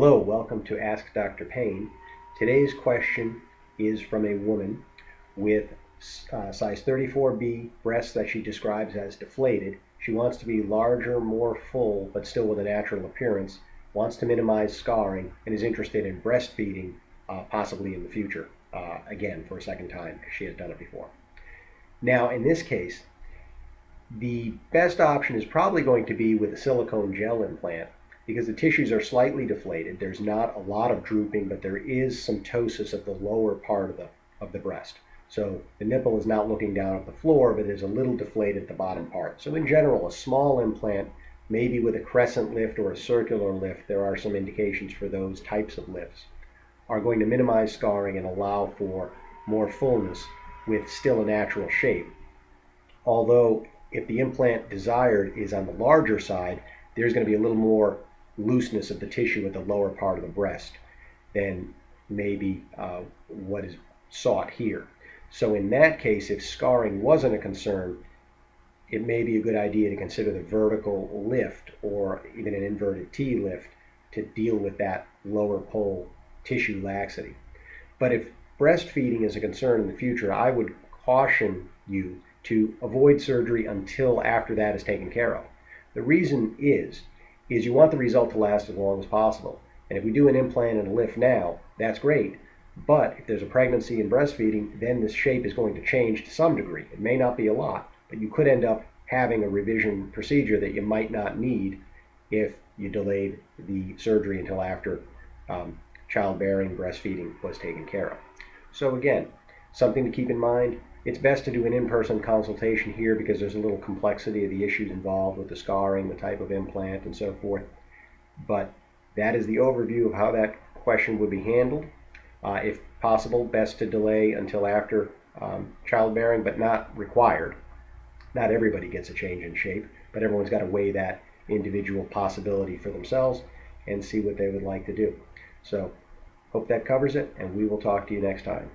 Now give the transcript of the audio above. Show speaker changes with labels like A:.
A: Hello, welcome to Ask Dr. Pane. Today's question is from a woman with size 34B breasts that she describes as deflated. She wants to be larger, more full, but still with a natural appearance, wants to minimize scarring, and is interested in breastfeeding, possibly in the future, again for a second time, because she has done it before. Now, in this case, the best option is probably going to be with a silicone gel implant because the tissues are slightly deflated. There's not a lot of drooping, but there is some ptosis of the lower part of the breast. So the nipple is not looking down at the floor, but there's a little deflated at the bottom part. So in general, a small implant, maybe with a crescent lift or a circular lift, there are some indications for those types of lifts, are going to minimize scarring and allow for more fullness with still a natural shape. Although if the implant desired is on the larger side, there's going to be a little more looseness of the tissue at the lower part of the breast than maybe what is sought here. So in that case, if scarring wasn't a concern, it may be a good idea to consider the vertical lift or even an inverted T lift to deal with that lower pole tissue laxity. But if breastfeeding is a concern in the future, I would caution you to avoid surgery until after that is taken care of. The reason is you want the result to last as long as possible. And if we do an implant and a lift now, that's great. But if there's a pregnancy and breastfeeding, then this shape is going to change to some degree. It may not be a lot, but you could end up having a revision procedure that you might not need if you delayed the surgery until after childbearing, breastfeeding was taken care of. So again, something to keep in mind. It's best to do an in-person consultation here because there's a little complexity of the issues involved with the scarring, the type of implant, and so forth. But that is the overview of how that question would be handled. If possible, best to delay until after childbearing, but not required. Not everybody gets a change in shape, but everyone's got to weigh that individual possibility for themselves and see what they would like to do. So, hope that covers it, and we will talk to you next time.